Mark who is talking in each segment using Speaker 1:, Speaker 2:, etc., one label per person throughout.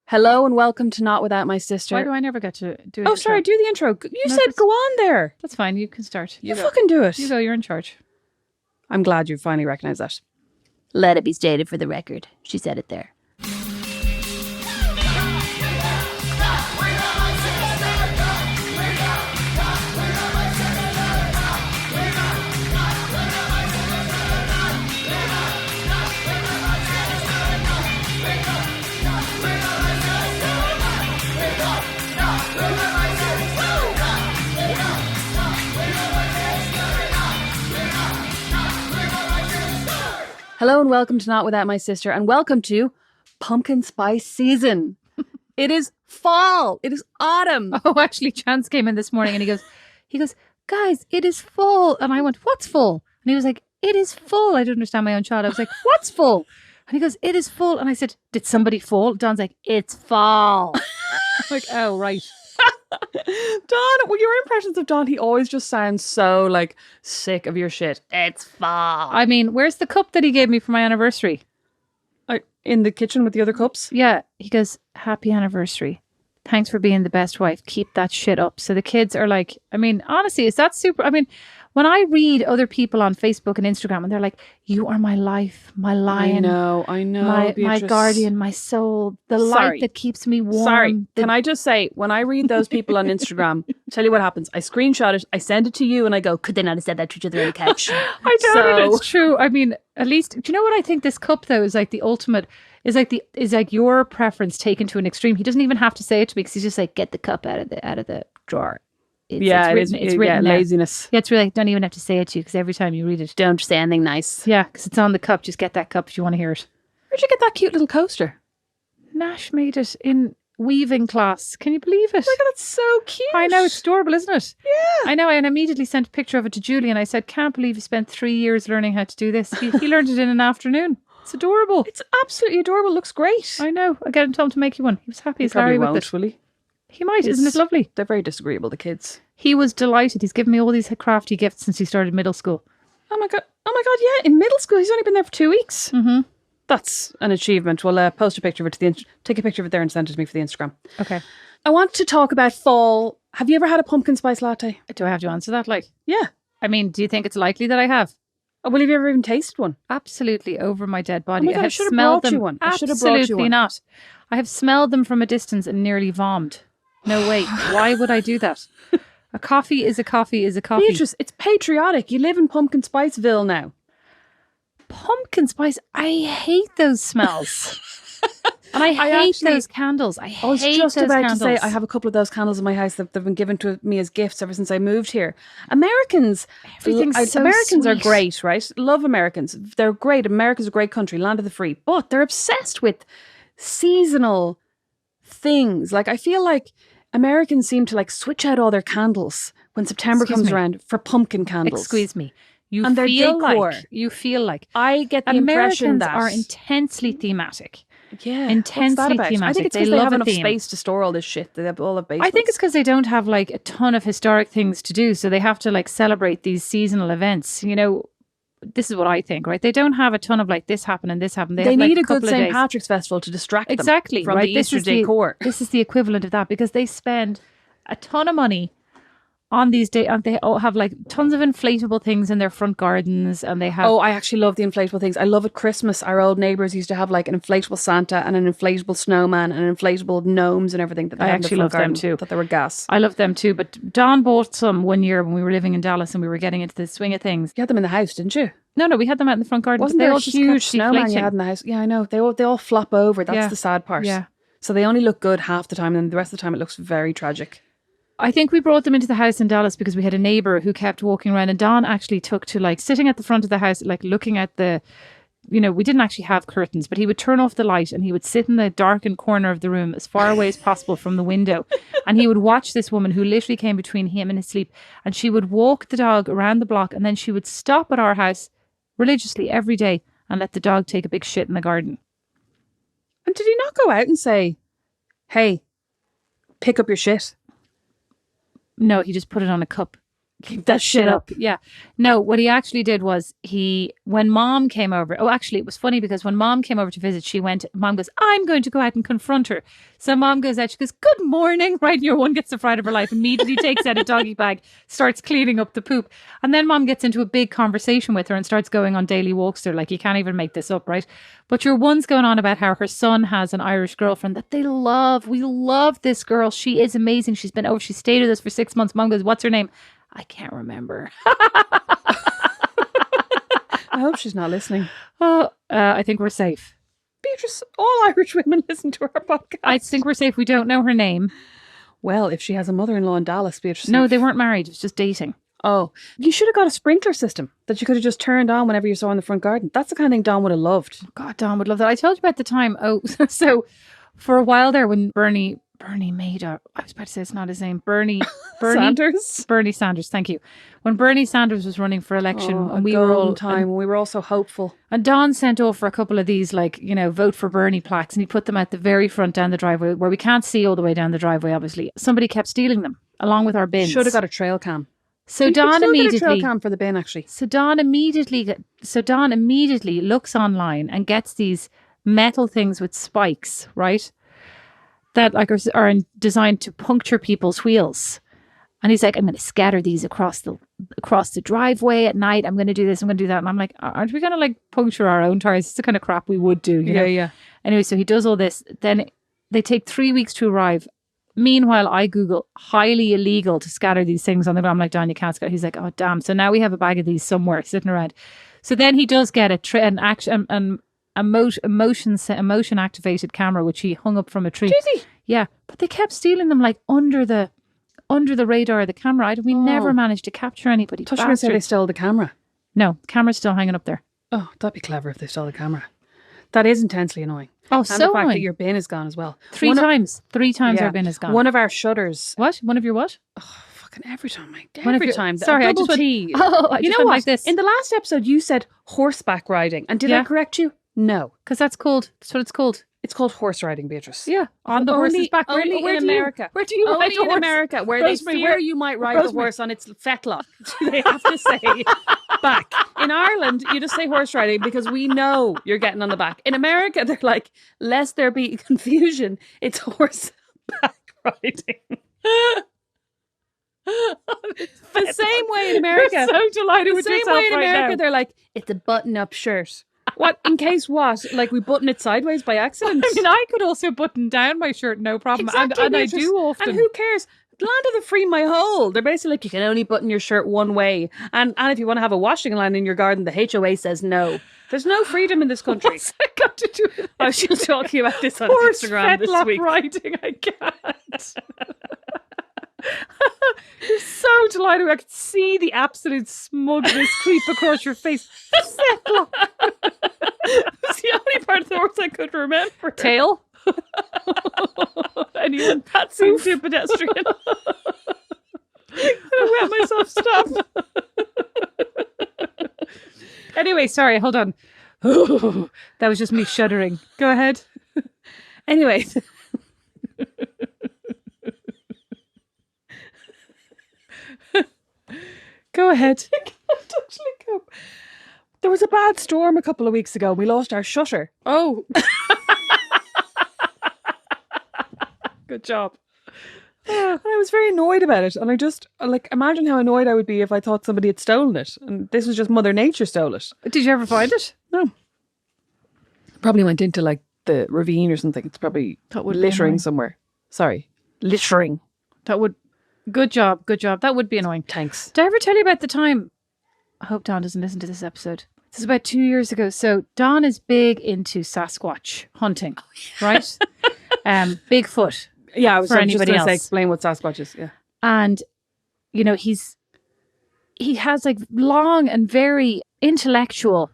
Speaker 1: Hello and welcome to Not Without My Sister.
Speaker 2: Why do I never get to do it?
Speaker 1: Oh, sorry, do the intro. You said go on there.
Speaker 2: That's fine, you can start.
Speaker 1: You fucking do it.
Speaker 2: You go, you're in charge.
Speaker 1: I'm glad you finally recognised that.
Speaker 3: Let it be stated for the record. She said it there.
Speaker 1: Hello and welcome to Not Without My Sister, and welcome to pumpkin spice season. It is fall. It is autumn.
Speaker 2: Oh, actually, Chance came in this morning and he goes, guys, it is full. And I went, what's full? And he was like, it is full. I don't understand my own child. I was like, what's full? And he goes, it is full. And I said, did somebody fall? Don's like, it's fall. I'm like, oh, right.
Speaker 1: Don, well, your impressions of Don, he always just sounds so like sick of your shit.
Speaker 3: It's fall.
Speaker 2: I mean, where's the cup that he gave me for my anniversary?
Speaker 1: In the kitchen with the other cups?
Speaker 2: Yeah. He goes, happy anniversary. Thanks for being the best wife. Keep that shit up. So the kids are like, I mean, honestly, is that super? I mean, when I read other people on Facebook and Instagram and they're like, you are my life, my lion.
Speaker 1: I know.
Speaker 2: My guardian, my soul, the light that keeps me warm.
Speaker 1: Sorry, can I just say, when I read those people on Instagram, tell you what happens. I screenshot it, I send it to you, and I go, could they not have said that to each other on the couch?
Speaker 2: I don't know. It's true. I mean, at least, do you know what I think this cup, though, is like the ultimate, is like your preference taken to an extreme. He doesn't even have to say it to me because he's just like, get the cup out of the drawer. It's written
Speaker 1: laziness.
Speaker 2: Yeah, it's really like, don't even have to say it to you because every time you read it,
Speaker 3: Don't say anything nice.
Speaker 2: yeah, because it's on the cup. Just get that cup if you want to hear it.
Speaker 1: Where'd you get that cute little coaster?
Speaker 2: Nash made it in weaving class. Can you believe it?
Speaker 1: Oh my God, that's so cute.
Speaker 2: I know, it's adorable, isn't it?
Speaker 1: Yeah.
Speaker 2: I know, and I immediately sent a picture of it to Julie and I said, can't believe you spent 3 years learning how to do this. He learned it in an afternoon. It's adorable.
Speaker 1: It's absolutely adorable. Looks great.
Speaker 2: I know. I got him told to make you one. He was happy as
Speaker 1: probably
Speaker 2: Larry with
Speaker 1: won't,
Speaker 2: it.
Speaker 1: will he?
Speaker 2: He might, isn't it lovely?
Speaker 1: They're very disagreeable, the kids.
Speaker 2: He was delighted. He's given me all these crafty gifts since he started middle school.
Speaker 1: Oh my God, yeah, in middle school. He's only been there for 2 weeks.
Speaker 2: Mm-hmm.
Speaker 1: That's an achievement. We'll post a picture of it take a picture of it there and send it to me for the Instagram.
Speaker 2: Okay.
Speaker 1: I want to talk about fall. Have you ever had a pumpkin spice latte?
Speaker 2: Do I have to answer that?
Speaker 1: Yeah.
Speaker 2: I mean, do you think it's likely that I have?
Speaker 1: Oh, well, have you ever even tasted one?
Speaker 2: Absolutely, over my dead body.
Speaker 1: Oh my God,
Speaker 2: I have smelled them.
Speaker 1: I should have brought you one.
Speaker 2: Absolutely not. I have smelled them from a distance and nearly vommed. No way. Why would I do that? A coffee is a coffee is a coffee.
Speaker 1: Beatrice, it's patriotic. You live in Pumpkin Spiceville now.
Speaker 2: Pumpkin spice. I hate those smells. And I hate those candles. I
Speaker 1: was
Speaker 2: hate
Speaker 1: just
Speaker 2: those
Speaker 1: about
Speaker 2: candles.
Speaker 1: to say, I have a couple of those candles in my house that they've been given to me as gifts ever since I moved here. Americans are
Speaker 2: sweet.
Speaker 1: great, right? Love Americans. They're great. America's a great country, land of the free. But they're obsessed with seasonal things. Like, I feel like Americans seem to like switch out all their candles when September comes around for pumpkin candles.
Speaker 2: Excuse me.
Speaker 1: And their decor.
Speaker 2: You feel like
Speaker 1: I get the impression
Speaker 2: Americans
Speaker 1: that
Speaker 2: are intensely thematic.
Speaker 1: Yeah,
Speaker 2: intensely
Speaker 1: what's that about?
Speaker 2: thematic.
Speaker 1: I think it's
Speaker 2: They
Speaker 1: because they
Speaker 2: love
Speaker 1: have
Speaker 2: a
Speaker 1: enough
Speaker 2: theme.
Speaker 1: space to store all this shit. They have all of basements.
Speaker 2: I think it's because they don't have like a ton of historic things to do, so they have to like celebrate these seasonal events. You know, this is what I think, right? They don't have a ton of like this happened and this happened. They have,
Speaker 1: need
Speaker 2: like,
Speaker 1: a good
Speaker 2: couple of
Speaker 1: St.
Speaker 2: days.
Speaker 1: Patrick's Festival to distract them
Speaker 2: Exactly
Speaker 1: from
Speaker 2: right.
Speaker 1: the Easter decor.
Speaker 2: This is the equivalent of that because they spend a ton of money on these days, and they all have like tons of inflatable things in their front gardens, and they have.
Speaker 1: Oh, I actually love the inflatable things. I love at Christmas. Our old neighbours used to have like an inflatable Santa and an inflatable snowman and inflatable gnomes and everything. That they
Speaker 2: I
Speaker 1: had in the
Speaker 2: actually
Speaker 1: front
Speaker 2: love them
Speaker 1: garden.
Speaker 2: too.
Speaker 1: That they were gas.
Speaker 2: I love them too. But Don bought some one year when we were living in Dallas and we were getting into the swing of things.
Speaker 1: You had them in the house, didn't you?
Speaker 2: No, we had them out in the front garden.
Speaker 1: Wasn't
Speaker 2: but they
Speaker 1: there
Speaker 2: all
Speaker 1: a
Speaker 2: just
Speaker 1: huge
Speaker 2: kept
Speaker 1: snowman you
Speaker 2: deflating.
Speaker 1: had in the house? Yeah, I know. They all flop over. That's
Speaker 2: Yeah.
Speaker 1: the sad part.
Speaker 2: Yeah.
Speaker 1: So they only look good half the time, and the rest of the time it looks very tragic.
Speaker 2: I think we brought them into the house in Dallas because we had a neighbour who kept walking around, and Don actually took to like sitting at the front of the house, like looking at the, you know, we didn't actually have curtains, but he would turn off the light and he would sit in the darkened corner of the room as far away as possible from the window. And he would watch this woman who literally came between him and his sleep, and she would walk the dog around the block, and then she would stop at our house religiously every day and let the dog take a big shit in the garden.
Speaker 1: And did he not go out and say, hey, pick up your shit?
Speaker 2: No, he just put it on a cup.
Speaker 1: Keep that shit up.
Speaker 2: Yeah. No, what he actually did was when mom came over, actually, it was funny because when mom came over to visit, mom goes, I'm going to go out and confront her. So mom goes out, she goes, good morning. Right. Your one gets the fright of her life, immediately takes out a doggy bag, starts cleaning up the poop. And then mom gets into a big conversation with her and starts going on daily walks with her. Like, you can't even make this up, right? But your one's going on about how her son has an Irish girlfriend that they love. We love this girl. She is amazing. She stayed with us for 6 months. Mom goes, what's her name? I can't remember.
Speaker 1: I hope she's not listening.
Speaker 2: Oh, I think we're safe.
Speaker 1: Beatrice, all Irish women listen to our podcast.
Speaker 2: I think we're safe. We don't know her name.
Speaker 1: Well, if she has a mother-in-law in Dallas, Beatrice.
Speaker 2: No, they weren't married. It was just dating.
Speaker 1: Oh, you should have got a sprinkler system that you could have just turned on whenever you saw in the front garden. That's the kind of thing Dawn would have loved.
Speaker 2: God, Dawn would love that. I told you about the time. Oh, so for a while there when Bernie Madoff, I was about to say it's not his name. Bernie
Speaker 1: Sanders.
Speaker 2: Bernie Sanders, thank you. When Bernie Sanders was running for election, and we were all so hopeful. And Don sent over a couple of these, vote for Bernie plaques, and he put them at the very front down the driveway, where we can't see all the way down the driveway. Obviously, somebody kept stealing them along with our bins.
Speaker 1: Should have got a trail cam.
Speaker 2: So Don immediately
Speaker 1: got a trail cam for the bin, actually.
Speaker 2: So Don immediately looks online and gets these metal things with spikes, right? That are designed to puncture people's wheels. And he's like, I'm going to scatter these across the driveway at night. I'm going to do this. I'm going to do that. And I'm like, aren't we going to puncture our own tires? It's the kind of crap we would do. You know?
Speaker 1: Yeah.
Speaker 2: Anyway, so he does all this. Then they take 3 weeks to arrive. Meanwhile, I Google highly illegal to scatter these things on the ground. I'm like, Don, you can't scatter. He's like, oh, damn. So now we have a bag of these somewhere sitting around. So then he does get a motion activated camera, which he hung up from a tree.
Speaker 1: Did he?
Speaker 2: Yeah, but they kept stealing them under the radar of the camera. We never managed to capture anybody.
Speaker 1: I thought you were going to say they stole the camera.
Speaker 2: No, the camera's still hanging up there.
Speaker 1: Oh, that'd be clever if they stole the camera. That is intensely annoying.
Speaker 2: Oh,
Speaker 1: and
Speaker 2: so
Speaker 1: the fact
Speaker 2: annoying.
Speaker 1: that your bin is gone as well.
Speaker 2: 3 times. 3 times our bin is gone.
Speaker 1: One of our shutters.
Speaker 2: What? One of your what?
Speaker 1: Oh, fucking every time.
Speaker 2: Sorry, I just
Speaker 1: T.
Speaker 2: You know what? Like this.
Speaker 1: In the last episode, you said horseback riding. And did I correct you? No.
Speaker 2: Because that's what it's called.
Speaker 1: It's called horse riding, Beatrice.
Speaker 2: Yeah. On the horse's back.
Speaker 1: Only in America.
Speaker 2: Where do you ride a horse?
Speaker 1: In America, where they fear you might ride the horse on its fetlock. They have to say back. In Ireland, you just say horse riding because we know you're getting on the back. In America, they're like, lest there be confusion, it's horseback riding. The same way in America.
Speaker 2: I'm so delighted with yourself
Speaker 1: the same way in America,
Speaker 2: now.
Speaker 1: they're like, it's a button-up shirt. What? In case what? Like we button it sideways by accident?
Speaker 2: I mean, I could also button down my shirt, no problem.
Speaker 1: Exactly,
Speaker 2: and I do often.
Speaker 1: And who cares? Land of the free, my hole. They're basically like, you can only button your shirt one way. And if you want to have a washing line in your garden, the HOA says no. There's no freedom in this country.
Speaker 2: What's that got to do with
Speaker 1: I was just talking about this on
Speaker 2: horse
Speaker 1: Instagram this week.
Speaker 2: Riding, I can't. You're so delighted. I could see the absolute smugness creep across your face.
Speaker 1: It's the only part of the horse I could remember.
Speaker 2: Tail.
Speaker 1: Anyone that seems too pedestrian. I wet myself. Stop.
Speaker 2: Anyway, sorry. Hold on. That was just me shuddering. Go ahead.
Speaker 1: Anyway.
Speaker 2: Go ahead.
Speaker 1: I can't actually cope. There was a bad storm a couple of weeks ago. We lost our shutter.
Speaker 2: Oh.
Speaker 1: Good job. And I was very annoyed about it. And I just, imagine how annoyed I would be if I thought somebody had stolen it. And this was just Mother Nature stole it.
Speaker 2: Did you ever find it?
Speaker 1: No. Probably went into the ravine or something. It's probably littering somewhere. Sorry. Littering.
Speaker 2: Good job. That would be annoying.
Speaker 1: Thanks.
Speaker 2: Did I ever tell you about the time? I hope Don doesn't listen to this episode. This is about 2 years ago. So Don is big into Sasquatch hunting, right? Bigfoot.
Speaker 1: Yeah, I was just going to
Speaker 2: else.
Speaker 1: Explain what Sasquatch is. Yeah.
Speaker 2: And, he has long and very intellectual,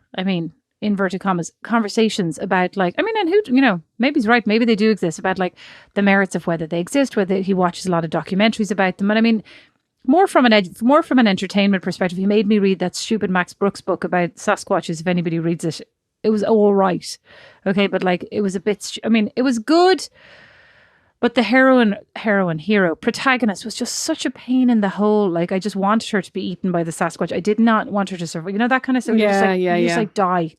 Speaker 2: inverted commas, conversations about and who, maybe he's right, maybe they do exist, about the merits of whether they exist, whether he watches a lot of documentaries about them. And more from an entertainment perspective, he made me read that stupid Max Brooks book about Sasquatches. If anybody reads it, it was all right. Okay. But it was a bit, it was good, But the hero, protagonist was just such a pain in the hole. Like, I just wanted her to be eaten by the Sasquatch. I did not want her to survive. You know, that kind of stuff. You're just like, die.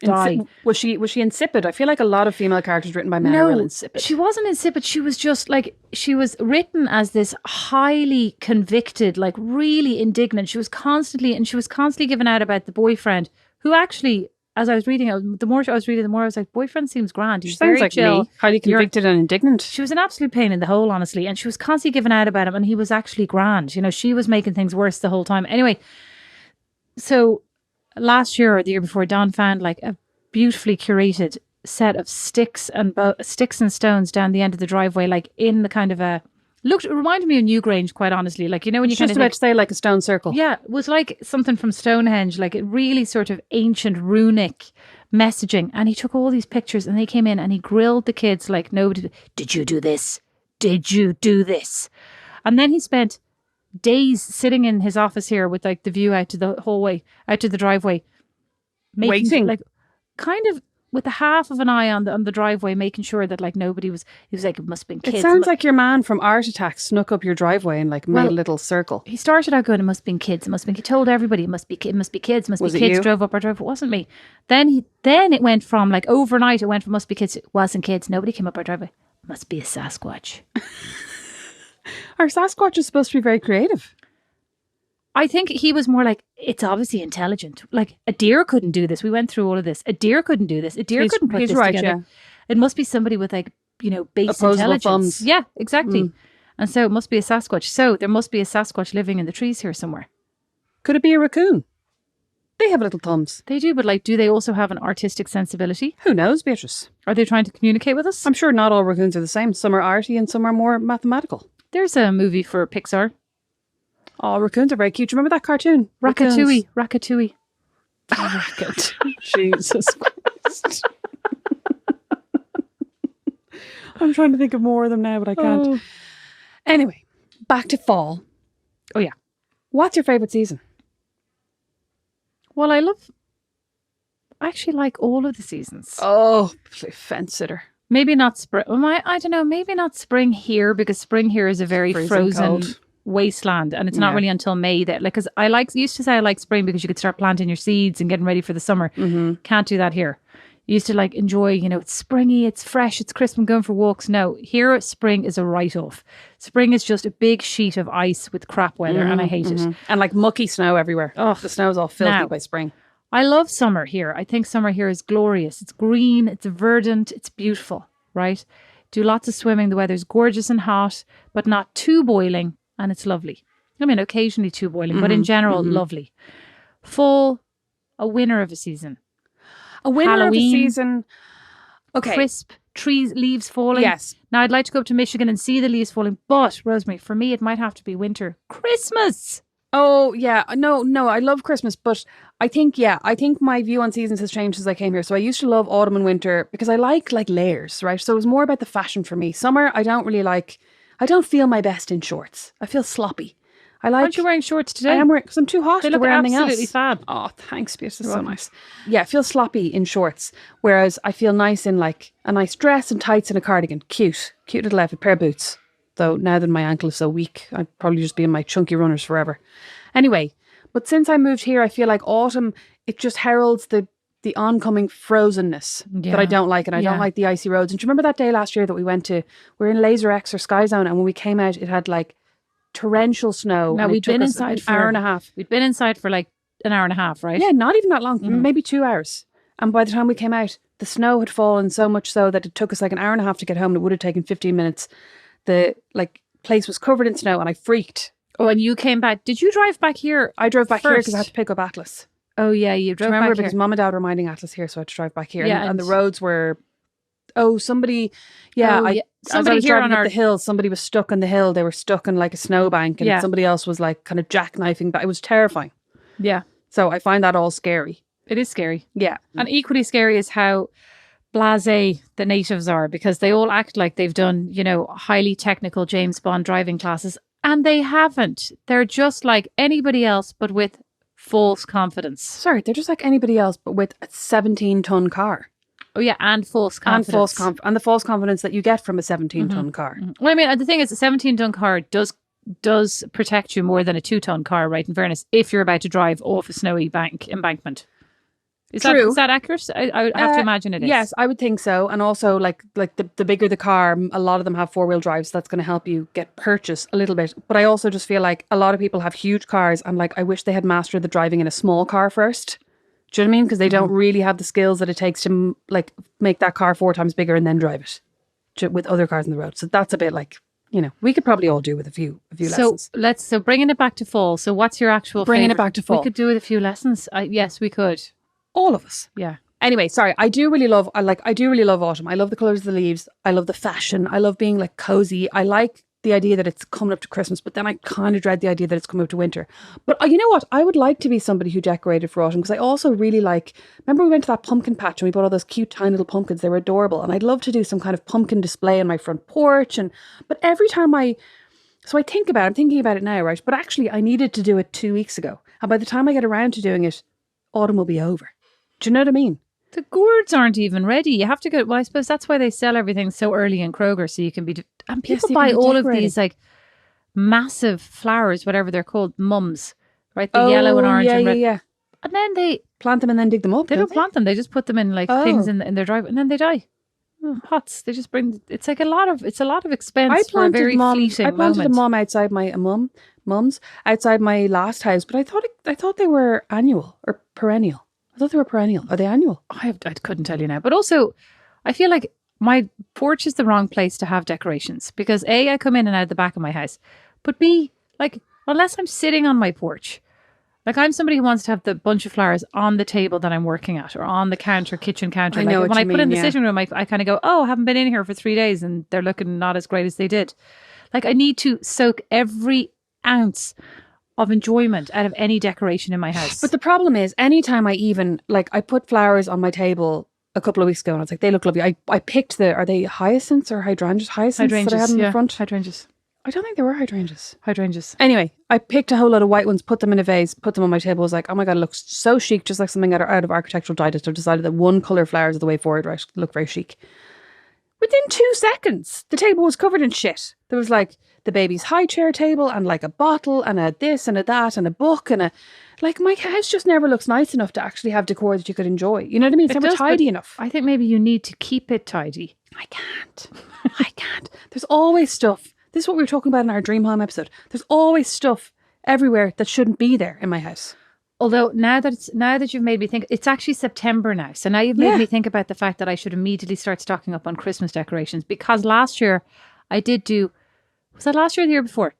Speaker 1: Was she insipid? I feel like a lot of female characters written by men are real insipid.
Speaker 2: She wasn't insipid. She was just like, she was written as this highly convicted, like really indignant. She was constantly given out about the boyfriend who actually, as I was reading, the more I was reading, the more I was like, boyfriend seems grand. He's
Speaker 1: sounds
Speaker 2: very
Speaker 1: like
Speaker 2: chill.
Speaker 1: me, highly convicted and indignant.
Speaker 2: She was an absolute pain in the hole, honestly. And she was constantly giving out about him, and he was actually grand. You know, she was making things worse the whole time. Anyway, so last year or the year before, Don found like a beautifully curated set of sticks and stones down the end of the driveway, like in the kind of a... It reminded me of Newgrange, quite honestly. Like, you know, when you
Speaker 1: just about to say like a stone circle.
Speaker 2: Yeah, it was like something from Stonehenge, like it really sort of ancient runic messaging. And he took all these pictures and they came in and he grilled the kids like nobody. Did you do this? Did you do this? And then he spent days sitting in his office here with like the view out to the hallway, out to the driveway,
Speaker 1: waiting,
Speaker 2: like kind of with a half of an eye on the driveway, making sure that like nobody was. He was like, it must have been kids.
Speaker 1: It sounds like your man from Art Attack snuck up your driveway and like made a little circle.
Speaker 2: He started out going, it must have been kids. It must have been. He told everybody it must be kids. Was be kids.
Speaker 1: You?
Speaker 2: Drove up our driveway. It wasn't me. Then it went from like overnight. It went from must be kids. It wasn't kids. Nobody came up our driveway. Must be a Sasquatch.
Speaker 1: Our Sasquatch is supposed to be very creative.
Speaker 2: I think he was more like, it's obviously intelligent. Like, a deer couldn't do this. We went through all of this. A deer couldn't do this. A deer couldn't put this together. Yeah. It must be somebody with like, you know, base
Speaker 1: opposable
Speaker 2: intelligence.
Speaker 1: Thumbs.
Speaker 2: Yeah, exactly. And so it must be a Sasquatch. So there must be a Sasquatch living in the trees here somewhere.
Speaker 1: Could it be a raccoon? They have little thumbs.
Speaker 2: They do, but like, do they also have an artistic sensibility?
Speaker 1: Who knows, Beatrice?
Speaker 2: Are they trying to communicate with us?
Speaker 1: I'm sure not all raccoons are the same. Some are arty and some are more mathematical.
Speaker 2: There's a movie for Pixar.
Speaker 1: Oh, raccoons are very cute. Do you remember that cartoon?
Speaker 2: Ratatouille.
Speaker 1: Jesus Christ. I'm trying to think of more of them now, but I can't. Oh. Anyway, back to fall.
Speaker 2: Oh, yeah.
Speaker 1: What's your favourite season?
Speaker 2: Well, I actually like all of the seasons.
Speaker 1: Oh, fence sitter.
Speaker 2: Maybe not spring. I don't know. Maybe not spring here, because spring here is a very frozen wasteland, and it's not really until May that, like, because used to say I like spring because you could start planting your seeds and getting ready for the summer. Can't do that here. You used to like enjoy, you know, it's springy, it's fresh, it's crisp, I'm going for walks. No, here spring is a write-off. Spring is just a big sheet of ice with crap weather, and I hate it.
Speaker 1: And like mucky snow everywhere.
Speaker 2: Oh,
Speaker 1: the snow's all filthy by spring.
Speaker 2: I love summer here. I think summer here is glorious. It's green, it's verdant, it's beautiful, right? Do lots of swimming. The weather's gorgeous and hot, but not too boiling, and it's lovely. I mean, occasionally too boiling, but in general, lovely. Fall, a winner of a season.
Speaker 1: A winner
Speaker 2: Halloween,
Speaker 1: of a season. Okay.
Speaker 2: Crisp, trees, leaves falling.
Speaker 1: Yes.
Speaker 2: Now, I'd like to go up to Michigan and see the leaves falling, but, Rosemary, for me, it might have to be winter. Christmas!
Speaker 1: Oh, yeah. No, I love Christmas, but I think my view on seasons has changed since I came here. So I used to love autumn and winter because I like layers, right? So it was more about the fashion for me. Summer, I don't feel my best in shorts. I feel sloppy.
Speaker 2: Aren't you wearing shorts today?
Speaker 1: I am wearing, because I'm too hot to wear anything else.
Speaker 2: Absolutely fab.
Speaker 1: Oh, thanks, Beatrice. That's so nice. Yeah, I feel sloppy in shorts, whereas I feel nice in like a nice dress and tights and a cardigan. Cute little outfit, pair of boots. Though now that my ankle is so weak, I'd probably just be in my chunky runners forever. Anyway, but since I moved here, I feel like autumn, it just heralds the oncoming frozenness that I don't like, and I don't like the icy roads. And do you remember that day last year that we were in Laser X or Sky Zone, and when we came out, it had like torrential snow.
Speaker 2: Now, we'd been inside for
Speaker 1: an hour and a half.
Speaker 2: We'd been inside for like an hour and a half, right?
Speaker 1: Yeah, not even that long, maybe 2 hours. And by the time we came out, the snow had fallen so much so that it took us like an hour and a half to get home, and it would have taken 15 minutes. The place was covered in snow, and I freaked.
Speaker 2: Oh, and you came back. Did you drive back here?
Speaker 1: I drove back here because I had to pick up Atlas.
Speaker 2: Oh, yeah, you drove back here.
Speaker 1: Because Mum and Dad were minding Atlas here, so I had to drive back here. Yeah, and the roads were... somebody... Yeah, somebody here on the hill, somebody was stuck on the hill. They were stuck in like a snowbank, and somebody else was like kind of jackknifing. But it was terrifying.
Speaker 2: Yeah.
Speaker 1: So I find that all scary.
Speaker 2: It is scary.
Speaker 1: Yeah.
Speaker 2: And equally scary is how blasé the natives are, because they all act like they've done, you know, highly technical James Bond driving classes, and they haven't. They're just like anybody else, but with false confidence.
Speaker 1: Sorry, they're just like anybody else, but with a 17-ton car.
Speaker 2: Oh yeah, and false confidence.
Speaker 1: And the false confidence that you get from a 17-ton car.
Speaker 2: Well, I mean, the thing is, a 17-ton car does protect you more than a 2-ton car, right? In fairness, if you're about to drive off a snowy embankment.
Speaker 1: True.
Speaker 2: Is that accurate? I would have to imagine it is.
Speaker 1: Yes, I would think so. And also, like the bigger the car, a lot of them have 4-wheel drives. So that's going to help you get purchase a little bit. But I also just feel like a lot of people have huge cars, and like I wish they had mastered the driving in a small car first. Do you know what I mean? Because they don't really have the skills that it takes to like make that car 4 times bigger and then drive it with other cars on the road. So that's a bit like, we could probably all do with a few lessons.
Speaker 2: So bringing it back to fall. So what's your actual
Speaker 1: Bringing
Speaker 2: favorite?
Speaker 1: it back to fall.
Speaker 2: We could do with a few lessons. Yes, we could.
Speaker 1: All of us.
Speaker 2: Yeah.
Speaker 1: Anyway, sorry. I do really love autumn. I love the colours of the leaves. I love the fashion. I love being like cozy. I like the idea that it's coming up to Christmas, but then I kind of dread the idea that it's coming up to winter. But you know what? I would like to be somebody who decorated for autumn, because I also really remember we went to that pumpkin patch and we bought all those cute tiny little pumpkins. They were adorable. And I'd love to do some kind of pumpkin display on my front porch. But every time I'm thinking about it now, right? But actually I needed to do it 2 weeks ago. And by the time I get around to doing it, autumn will be over. Do you know what I mean?
Speaker 2: The gourds aren't even ready. You have to go. Well, I suppose that's why they sell everything so early in Kroger, so you can be. And people buy all of these like massive flowers, whatever they're called, mums, right? The yellow and orange and red.
Speaker 1: Yeah.
Speaker 2: And then they
Speaker 1: plant them and then dig them up.
Speaker 2: They don't plant them. They just put them in like things in their driveway, and then they die. Pots. They just bring. It's like a lot of expense for a very fleeting
Speaker 1: I planted
Speaker 2: moment.
Speaker 1: a mum outside mums outside my last house, but I thought they were annual or perennial. I thought they were perennial. Are they annual?
Speaker 2: I couldn't tell you now. But also, I feel like my porch is the wrong place to have decorations, because A, I come in and out the back of my house, but B, like, unless I'm sitting on my porch, like I'm somebody who wants to have the bunch of flowers on the table that I'm working at, or on the kitchen counter.
Speaker 1: I know
Speaker 2: like
Speaker 1: what
Speaker 2: when
Speaker 1: you
Speaker 2: I put in
Speaker 1: mean,
Speaker 2: the sitting room, I kind of go, oh, I haven't been in here for 3 days and they're looking not as great as they did. Like I need to soak every ounce of enjoyment out of any decoration in my house.
Speaker 1: But the problem is, anytime I put flowers on my table a couple of weeks ago and I was like, they look lovely. I picked are they hyacinths or hydrangeas? Hydrangeas that I had in the front.
Speaker 2: Hydrangeas.
Speaker 1: I don't think they were hydrangeas.
Speaker 2: Hydrangeas.
Speaker 1: Anyway, I picked a whole lot of white ones, put them in a vase, put them on my table. I was like, oh my God, it looks so chic, just like something out of Architectural Digest. I've decided that one colour flowers are the way forward, right? Look very chic. Within 2 seconds, the table was covered in shit. There was like the baby's high chair table and like a bottle and a this and a that and a book and my house just never looks nice enough to actually have decor that you could enjoy. You know what I mean? It's never tidy enough.
Speaker 2: I think maybe you need to keep it tidy.
Speaker 1: I can't. There's always stuff. This is what we were talking about in our Dream Home episode. There's always stuff everywhere that shouldn't be there in my house.
Speaker 2: Although now that you've made me think, it's actually September now. So now you've made me think about the fact that I should immediately start stocking up on Christmas decorations, because last year I did do, was that last year or the year before?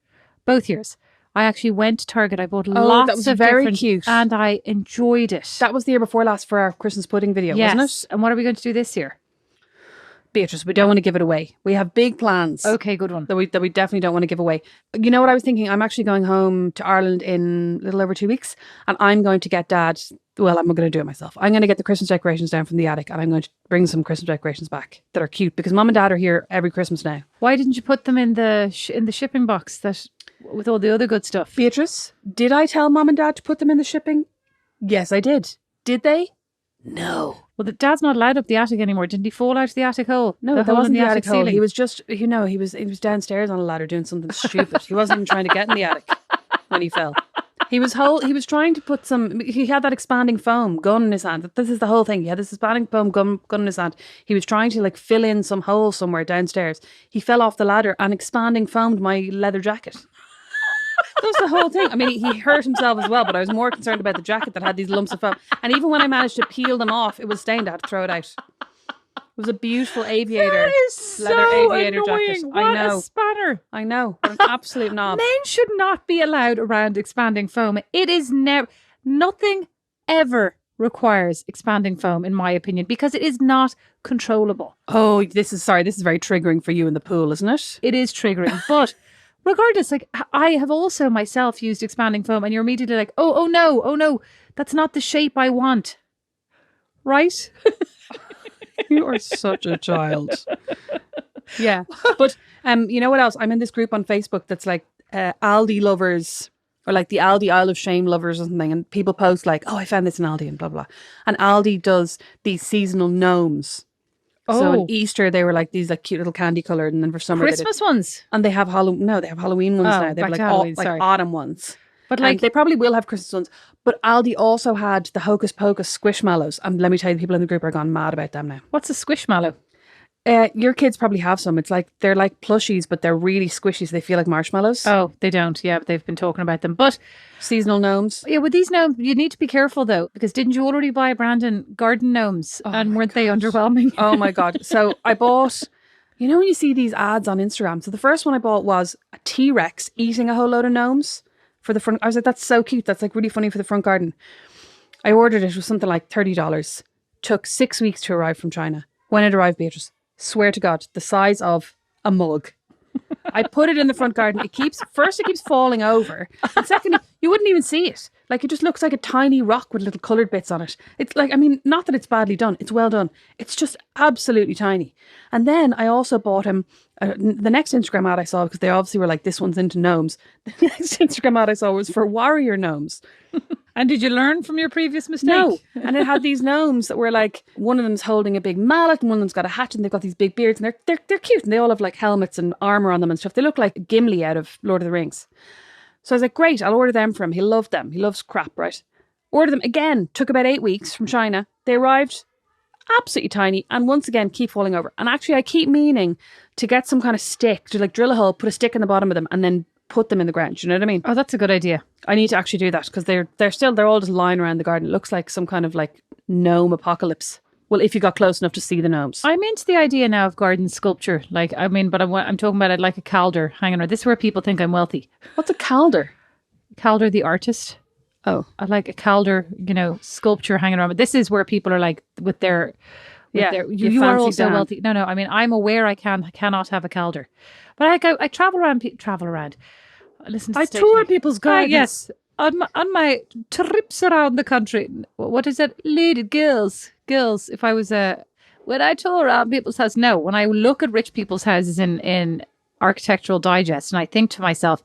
Speaker 2: Both years. I actually went to Target. I bought lots
Speaker 1: that was
Speaker 2: of
Speaker 1: very
Speaker 2: different,
Speaker 1: cute.
Speaker 2: And I enjoyed it.
Speaker 1: That was the year before last for our Christmas pudding video, wasn't it?
Speaker 2: And what are we going to do this year?
Speaker 1: Beatrice, we don't want to give it away. We have big plans.
Speaker 2: Okay, good one.
Speaker 1: That we definitely don't want to give away. You know what I was thinking? I'm actually going home to Ireland in a little over 2 weeks, and I'm going to get Dad. Well, I'm going to do it myself. I'm going to get the Christmas decorations down from the attic, and I'm going to bring some Christmas decorations back that are cute, because Mum and Dad are here every Christmas now.
Speaker 2: Why didn't you put them in the shipping box with all the other good stuff?
Speaker 1: Beatrice, did I tell Mum and Dad to put them in the shipping? Yes, I did. Did they? No.
Speaker 2: Well, Dad's not allowed up the attic anymore. Didn't he fall out of the attic hole?
Speaker 1: No, that wasn't the attic hole.
Speaker 2: ceiling?
Speaker 1: He was just, he was downstairs on a ladder doing something stupid. He wasn't even trying to get in the attic when he fell. He was trying to put he had that expanding foam gun in his hand. This is the whole thing. He had this expanding foam gun in his hand. He was trying to like fill in some hole somewhere downstairs. He fell off the ladder and expanding foamed my leather jacket. That was the whole thing. I mean, he hurt himself as well, but I was more concerned about the jacket that had these lumps of foam. And even when I managed to peel them off, it was stained. I had to throw it out. It was a beautiful aviator.
Speaker 2: That is
Speaker 1: leather
Speaker 2: so
Speaker 1: aviator
Speaker 2: annoying.
Speaker 1: jacket.
Speaker 2: What
Speaker 1: I know.
Speaker 2: a spanner.
Speaker 1: I know. What an absolute knob.
Speaker 2: Men should not be allowed around expanding foam. It is nothing ever requires expanding foam, in my opinion, because it is not controllable.
Speaker 1: Oh, this is very triggering for you in the pool, isn't it?
Speaker 2: It is triggering, but regardless, like I have also myself used expanding foam, and you're immediately like, oh no, that's not the shape I want. Right?
Speaker 1: You are such a child. Yeah. But you know what else? I'm in this group on Facebook that's like Aldi lovers, or like the Aldi Isle of Shame lovers or something, and people post like, oh, I found this in Aldi and blah blah. And Aldi does these seasonal gnomes So
Speaker 2: Oh.
Speaker 1: in Easter they were like these like cute little candy coloured, and then for summer
Speaker 2: Christmas ones.
Speaker 1: and they have they have Halloween ones
Speaker 2: Oh,
Speaker 1: now. They have
Speaker 2: back
Speaker 1: like
Speaker 2: to Halloween,
Speaker 1: like
Speaker 2: sorry.
Speaker 1: autumn ones.
Speaker 2: But
Speaker 1: And
Speaker 2: like,
Speaker 1: they probably will have Christmas ones. But Aldi also had the Hocus Pocus Squishmallows. And let me tell you, the people in the group are gone mad about them now.
Speaker 2: what's a squishmallow?
Speaker 1: Your kids probably have some. It's like they're like plushies, but they're really squishy, so they feel like marshmallows.
Speaker 2: Oh, they don't. Yeah, but they've been talking about them. But
Speaker 1: Seasonal gnomes.
Speaker 2: yeah, with these gnomes, you need to be careful though, because didn't you already buy, Brandon, garden gnomes? And weren't they underwhelming?
Speaker 1: Oh my God. So I bought, you know, when you see these ads on Instagram. So the first one I bought was a T-Rex eating a whole load of gnomes for the front. I was like, that's so cute. That's like really funny for the front garden. I ordered it. It was something like $30. Took 6 weeks to arrive from China. When it arrived, Beatrice, swear to God, the size of a mug. I put it in the front garden. It keeps falling over. And secondly, you wouldn't even see it. Like, it just looks like a tiny rock with little coloured bits on it. It's like, I mean, not that it's badly done. It's well done. It's just absolutely tiny. And then I also bought him, the next Instagram ad I saw, because they obviously were like, this one's into gnomes. The next Instagram ad I saw was for warrior gnomes.
Speaker 2: And did you learn from your previous mistake?
Speaker 1: No. And it had these gnomes that were like, one of them's holding a big mallet and one of them's got a hatchet and they've got these big beards and they're cute and they all have like helmets and armour on them and stuff. They look like Gimli out of Lord of the Rings. So I was like, great, I'll order them for him. He'll love them. He loves crap, right? Ordered them again. Took about 8 weeks from China. They arrived absolutely tiny and once again keep falling over. And actually I keep meaning to get some kind of stick, to like drill a hole, put a stick in the bottom of them and then put them in the ground. Do you know what I mean?
Speaker 2: Oh, that's a good idea.
Speaker 1: I need to actually do that because they're all just lying around the garden. It looks like some kind of like gnome apocalypse. Well, if you got close enough to see the gnomes.
Speaker 2: I'm into the idea now of garden sculpture. Like, I mean, but I'm talking about it like a calder hanging around. This is where people think I'm wealthy.
Speaker 1: What's a calder?
Speaker 2: Calder the artist.
Speaker 1: Oh.
Speaker 2: I like a calder, you know, sculpture hanging around. But this is where people are like with their you are
Speaker 1: fancy
Speaker 2: also
Speaker 1: Dan.
Speaker 2: wealthy. No, I mean, I'm aware I cannot have a calder. But I travel around. I listen to
Speaker 1: I
Speaker 2: station.
Speaker 1: tour people's gardens.
Speaker 2: Yes. On my trips around the country. What is it? Lady girls. If I was when I tour around people's houses. No, when I look at rich people's houses in Architectural Digest and I think to myself,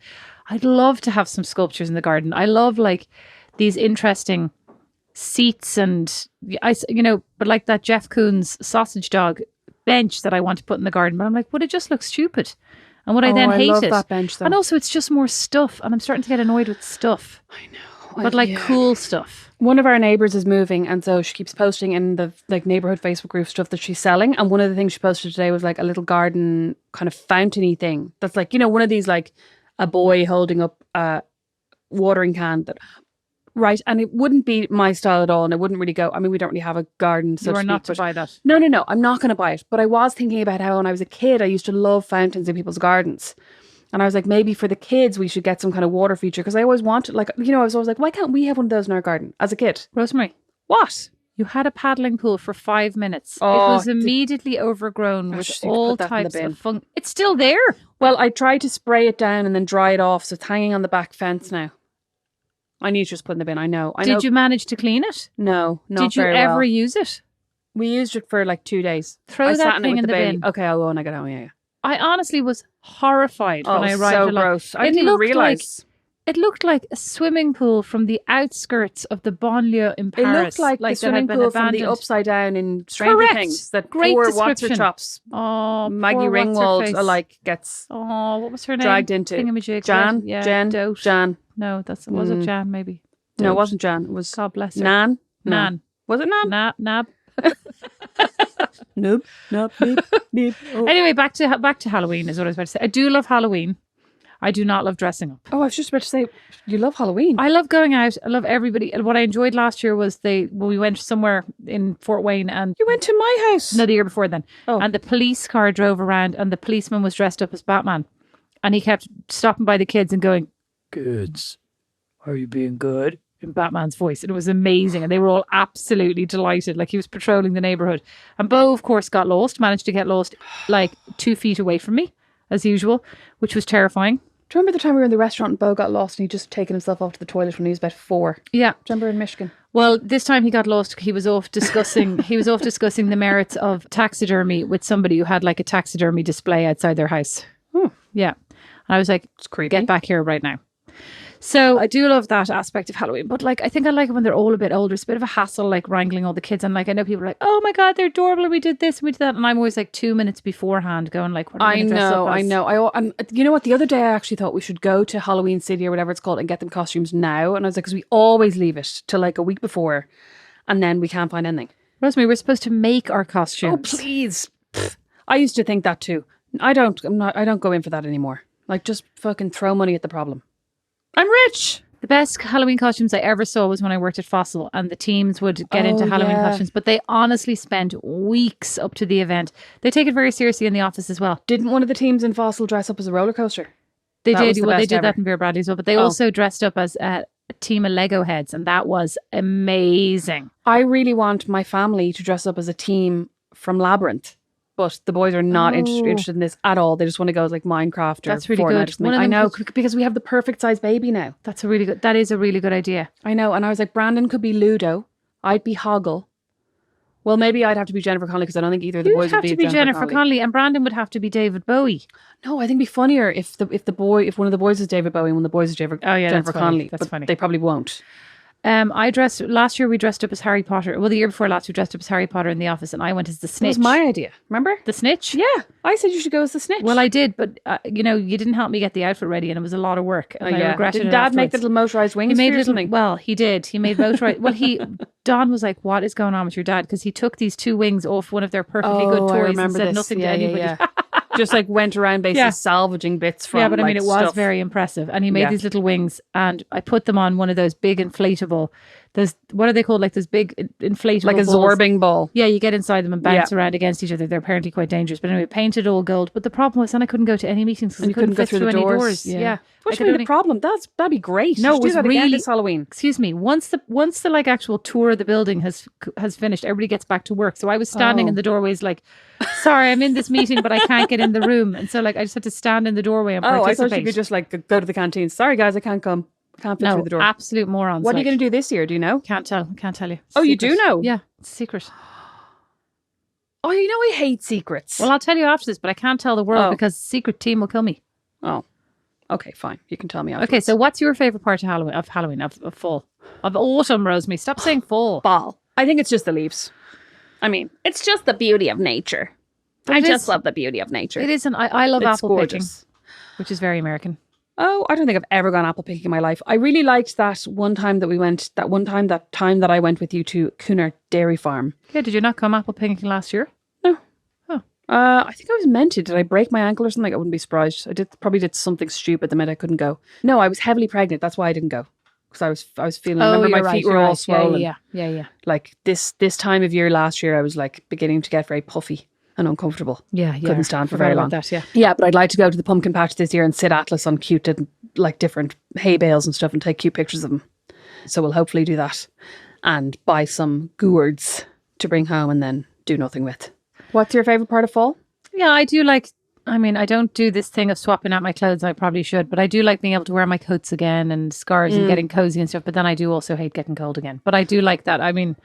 Speaker 2: I'd love to have some sculptures in the garden. I love like these interesting seats and but like that Jeff Koons sausage dog bench that I want to put in the garden. But I'm like, would it just look stupid? And would I then hate
Speaker 1: love
Speaker 2: it?
Speaker 1: that bench, though.
Speaker 2: And also it's just more stuff and I'm starting to get annoyed with stuff.
Speaker 1: I know.
Speaker 2: But like cool stuff.
Speaker 1: One of our neighbours is moving and so she keeps posting in the like neighbourhood Facebook group stuff that she's selling. And one of the things she posted today was like a little garden kind of fountainy thing. That's like, you know, one of these like a boy holding up a watering can that... Right, and it wouldn't be my style at all, and it wouldn't really go. I mean, we don't really have a garden, so
Speaker 2: You
Speaker 1: to
Speaker 2: are
Speaker 1: speak,
Speaker 2: not to
Speaker 1: but-
Speaker 2: buy that.
Speaker 1: No, I'm not going to buy it. But I was thinking about how when I was a kid, I used to love fountains in people's gardens. And I was like, maybe for the kids, we should get some kind of water feature. Because I always wanted, like, you know, I was always like, why can't we have one of those in our garden as a kid?
Speaker 2: Rosemary,
Speaker 1: What?
Speaker 2: you had a paddling pool for 5 minutes.
Speaker 1: Oh,
Speaker 2: it was immediately overgrown with
Speaker 1: shit, you
Speaker 2: all
Speaker 1: put that in the
Speaker 2: types
Speaker 1: bin.
Speaker 2: of fun. It's still there.
Speaker 1: Well, I tried to spray it down and then dry it off, so it's hanging on the back fence now. I need to just put it in the bin. I know.
Speaker 2: Did you manage to clean it?
Speaker 1: No, not
Speaker 2: Did you
Speaker 1: very
Speaker 2: ever
Speaker 1: well.
Speaker 2: use it?
Speaker 1: We used it for like 2 days.
Speaker 2: Throw
Speaker 1: I
Speaker 2: that
Speaker 1: sat in it
Speaker 2: thing
Speaker 1: with
Speaker 2: in the
Speaker 1: baby.
Speaker 2: bin.
Speaker 1: Okay, I will when I get home. Yeah.
Speaker 2: I honestly was horrified when I arrived.
Speaker 1: so
Speaker 2: at, like,
Speaker 1: gross. I
Speaker 2: it
Speaker 1: didn't even
Speaker 2: looked
Speaker 1: realise.
Speaker 2: It looked like a swimming pool from the outskirts of the banlieue in
Speaker 1: It
Speaker 2: Paris.
Speaker 1: looked like the
Speaker 2: that had
Speaker 1: swimming
Speaker 2: been
Speaker 1: pool from the
Speaker 2: abandoned.
Speaker 1: Upside Down in Stranger
Speaker 2: Correct.
Speaker 1: Things. That
Speaker 2: Great
Speaker 1: poor
Speaker 2: description.
Speaker 1: what's-her-chops
Speaker 2: Oh,
Speaker 1: Maggie
Speaker 2: poor
Speaker 1: Ringwald
Speaker 2: what's-her-face.
Speaker 1: alike gets
Speaker 2: Oh, what was her name?
Speaker 1: dragged into.
Speaker 2: Thingamajig.
Speaker 1: Jan?
Speaker 2: Yeah,
Speaker 1: Jen?
Speaker 2: Dote.
Speaker 1: Jan.
Speaker 2: No, was it Jan maybe?
Speaker 1: No, it
Speaker 2: Dote.
Speaker 1: wasn't Jan. It was
Speaker 2: God bless her.
Speaker 1: Nan. No.
Speaker 2: Nan.
Speaker 1: Was it Nan?
Speaker 2: Nab.
Speaker 1: Nope. Nope. Nope. Oh.
Speaker 2: Anyway, back to Halloween is what I was about to say. I do love Halloween. I do not love dressing up.
Speaker 1: Oh, I was just about to say, you love Halloween.
Speaker 2: I love going out. I love everybody. And what I enjoyed last year was we went somewhere in Fort Wayne and
Speaker 1: You went to my house.
Speaker 2: no, the year before then.
Speaker 1: Oh.
Speaker 2: And the police car drove around and the policeman was dressed up as Batman. And he kept stopping by the kids and going, "Kids, are you being good?" in Batman's voice. And it was amazing. And they were all absolutely delighted. Like he was patrolling the neighborhood. And Bo, of course, managed to get lost like 2 feet away from me, as usual, which was terrifying.
Speaker 1: Do you remember the time we were in the restaurant and Bo got lost and he'd just taken himself off to the toilet when he was about 4?
Speaker 2: Yeah.
Speaker 1: Do you remember in Michigan?
Speaker 2: Well, this time he got lost. He was off discussing the merits of taxidermy with somebody who had like a taxidermy display outside their house.
Speaker 1: Oh.
Speaker 2: Yeah. And I was like,
Speaker 1: It's creepy.
Speaker 2: get back here right now. So I do love that aspect of Halloween, but like I think I like it when they're all a bit older. It's a bit of a hassle, like wrangling all the kids. And like I know people are like, "Oh my god, they're adorable! We did this, we did that," and I'm always like 2 minutes beforehand going like, "What are we gonna dress up as?"
Speaker 1: I know. You know what? The other day I actually thought we should go to Halloween City or whatever it's called and get them costumes now. And I was like, because we always leave it till like a week before, and then we can't find anything.
Speaker 2: Rosemary, we're supposed to make our costumes.
Speaker 1: Oh please! Pfft. I used to think that too. I don't go in for that anymore. Like just fucking throw money at the problem. I'm rich.
Speaker 2: The best Halloween costumes I ever saw was when I worked at Fossil, and the teams would get into Halloween costumes, but they honestly spent weeks up to the event. They take it very seriously in the office as well.
Speaker 1: Didn't one of the teams in Fossil dress up as a roller coaster?
Speaker 2: They
Speaker 1: That was
Speaker 2: did.
Speaker 1: the
Speaker 2: Well, they
Speaker 1: best
Speaker 2: did
Speaker 1: ever.
Speaker 2: that in Vera Bradley as well, but they also dressed up as a team of Lego heads, and that was amazing.
Speaker 1: I really want my family to dress up as a team from Labyrinth. But the boys are not interested in this at all. They just want to go as like Minecraft or
Speaker 2: That's really
Speaker 1: Fortnite
Speaker 2: good.
Speaker 1: or something. I know, because we have the perfect size baby now.
Speaker 2: That is a really good idea.
Speaker 1: I know. And I was like, Brandon could be Ludo. I'd be Hoggle. Well, maybe I'd have to be Jennifer Connelly because I don't think either of the
Speaker 2: You'd
Speaker 1: boys
Speaker 2: have
Speaker 1: would be
Speaker 2: to be Jennifer Connelly, and Brandon would have to be David Bowie.
Speaker 1: No, I think it'd be funnier if one of the boys is David Bowie and one of the boys is Jennifer
Speaker 2: that's funny.
Speaker 1: Connelly.
Speaker 2: That's
Speaker 1: but
Speaker 2: funny.
Speaker 1: They probably won't.
Speaker 2: Last year we dressed up as Harry Potter. Well, the year before last we dressed up as Harry Potter in the office, and I went as the
Speaker 1: It
Speaker 2: Snitch.
Speaker 1: was my idea. Remember?
Speaker 2: The Snitch?
Speaker 1: Yeah. I said you should go as the Snitch.
Speaker 2: Well, I did, but you didn't help me get the outfit ready, and it was a lot of work. And I regretted
Speaker 1: Did
Speaker 2: it
Speaker 1: Dad make
Speaker 2: afterwards.
Speaker 1: the little motorized wings
Speaker 2: He made
Speaker 1: for you or
Speaker 2: little.
Speaker 1: something?
Speaker 2: Well, he did. He made motorized. Don was like, "What is going on with your dad?" Because he took these 2 wings off one of their perfectly good
Speaker 1: I
Speaker 2: toys and
Speaker 1: remember
Speaker 2: said
Speaker 1: this.
Speaker 2: nothing to
Speaker 1: Yeah,
Speaker 2: anybody.
Speaker 1: Yeah. Just like went around basically salvaging bits from.
Speaker 2: Yeah, but I mean,
Speaker 1: like,
Speaker 2: it was
Speaker 1: stuff.
Speaker 2: very impressive. And he made these little wings, and I put them on one of those big inflatable. What are they called? Like those big inflatable,
Speaker 1: like a
Speaker 2: balls.
Speaker 1: zorbing ball.
Speaker 2: Yeah, you get inside them and bounce around against each other. They're apparently quite dangerous. But anyway, painted all gold. But the problem was then I couldn't go to any meetings because I couldn't
Speaker 1: go
Speaker 2: fit
Speaker 1: through
Speaker 2: through
Speaker 1: the
Speaker 2: any
Speaker 1: doors.
Speaker 2: doors. Yeah.
Speaker 1: What's the problem? That'd be great.
Speaker 2: No,
Speaker 1: You
Speaker 2: it
Speaker 1: should
Speaker 2: was
Speaker 1: do that again
Speaker 2: really
Speaker 1: this Halloween.
Speaker 2: Excuse me. Once the like actual tour of the building has finished, everybody gets back to work. So I was standing in the doorways like, sorry, I'm in this meeting, but I can't get in the room. And so like I just had to stand in the doorway and participate.
Speaker 1: I thought you could just like go to the canteen. Sorry guys, I can't come. I can't fit through the door.
Speaker 2: Absolute morons.
Speaker 1: What are you going to do this year? Do you know?
Speaker 2: Can't tell you. It's
Speaker 1: Oh,
Speaker 2: a
Speaker 1: you
Speaker 2: secret.
Speaker 1: do know?
Speaker 2: Yeah, it's a secret.
Speaker 1: Oh, you know I hate secrets.
Speaker 2: Well, I'll tell you after this, but I can't tell the world
Speaker 1: Oh.
Speaker 2: because the secret team will kill me.
Speaker 1: Oh, okay, fine. You can tell me afterwards.
Speaker 2: Okay, so what's your favorite part of Halloween, of fall, of autumn, Rosemary? Stop saying fall.
Speaker 1: Fall. I think it's just the leaves. I mean, it's just the beauty of nature. I just love the beauty of nature.
Speaker 2: It isn't. I love
Speaker 1: It's
Speaker 2: apple
Speaker 1: gorgeous.
Speaker 2: picking, which is very American.
Speaker 1: Oh, I don't think I've ever gone apple picking in my life. I really liked that time that I went with you to Cooner Dairy Farm.
Speaker 2: Yeah, did you not come apple picking last year?
Speaker 1: No.
Speaker 2: Oh.
Speaker 1: I think I was meant to. Did I break my ankle or something? I wouldn't be surprised. I probably did something stupid the minute I couldn't go. No, I was heavily pregnant. That's why I didn't go. Because I was feeling. Remember, my feet were all swollen.
Speaker 2: Yeah.
Speaker 1: Like this time of year last year, I was like beginning to get very puffy and uncomfortable.
Speaker 2: Yeah.
Speaker 1: Couldn't stand for very long.
Speaker 2: That, yeah.
Speaker 1: Yeah, but I'd like to go to the pumpkin patch this year and sit Atlas on cute, like different hay bales and stuff and take cute pictures of them. So we'll hopefully do that and buy some gourds to bring home and then do nothing with. What's your favourite part of fall?
Speaker 2: Yeah, I do like. I mean, I don't do this thing of swapping out my clothes. I probably should, but I do like being able to wear my coats again and scarves and getting cozy and stuff. But then I do also hate getting cold again. But I do like that. I mean,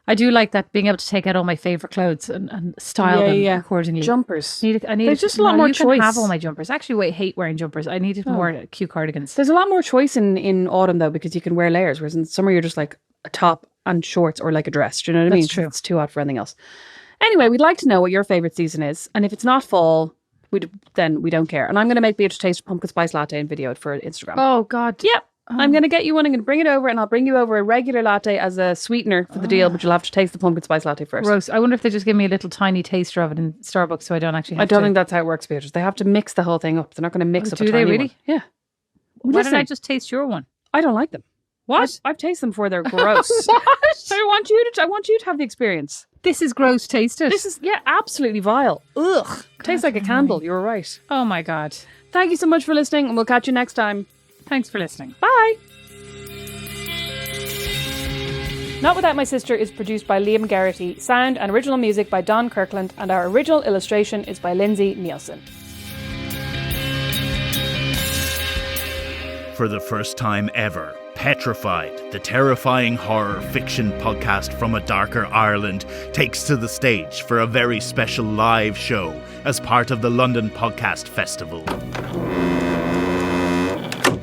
Speaker 2: I do like that being able to take out all my favourite clothes and style them accordingly.
Speaker 1: Jumpers.
Speaker 2: I need
Speaker 1: There's just a lot more
Speaker 2: you
Speaker 1: choice.
Speaker 2: Can have all my jumpers. Actually, I hate wearing jumpers. I needed more cute cardigans.
Speaker 1: There's a lot more choice in autumn though because you can wear layers, whereas in summer you're just like a top and shorts or like a dress. Do you know what I mean?
Speaker 2: That's true.
Speaker 1: It's too hot for anything else. Anyway, we'd like to know what your favourite season is, and if it's not fall, then we don't care. And I'm going to make Beatrice taste a pumpkin spice latte and video it for Instagram.
Speaker 2: Oh God.
Speaker 1: Yep. I'm going to get you one. I'm going to bring it over and I'll bring you over a regular latte as a sweetener for the deal, but you'll have to taste the pumpkin spice latte first.
Speaker 2: Gross. I wonder if they just give me a little tiny taster of it in Starbucks so I don't actually have
Speaker 1: I don't
Speaker 2: to.
Speaker 1: think that's how it works, Beatrice. They have to mix the whole thing up. They're not going to mix up a
Speaker 2: do
Speaker 1: tiny
Speaker 2: they really?
Speaker 1: one. Yeah.
Speaker 2: Why
Speaker 1: Listen,
Speaker 2: don't I just taste your one?
Speaker 1: I don't like them.
Speaker 2: What?
Speaker 1: I've tasted them before. They're gross.
Speaker 2: What?
Speaker 1: I want you to have the experience.
Speaker 2: This is gross. Taste it.
Speaker 1: This is, absolutely vile. Ugh. Tastes like a candle. You were right.
Speaker 2: Oh my God.
Speaker 1: Thank you so much for listening and we'll catch you next time.
Speaker 2: Thanks for listening.
Speaker 1: Bye. Not Without My Sister is produced by Liam Garrity, sound and original music by Don Kirkland, and our original illustration is by Lindsay Nielsen.
Speaker 4: For the first time ever, Petrified, the terrifying horror fiction podcast from a darker Ireland, takes to the stage for a very special live show as part of the London Podcast Festival.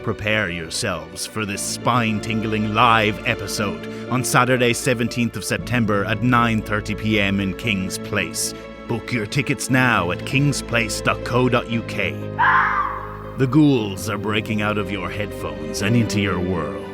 Speaker 4: prepare yourselves for this spine-tingling live episode on Saturday 17th of September at 9:30 p.m. in King's Place. Book your tickets now at kingsplace.co.uk. The ghouls are breaking out of your headphones and into your world.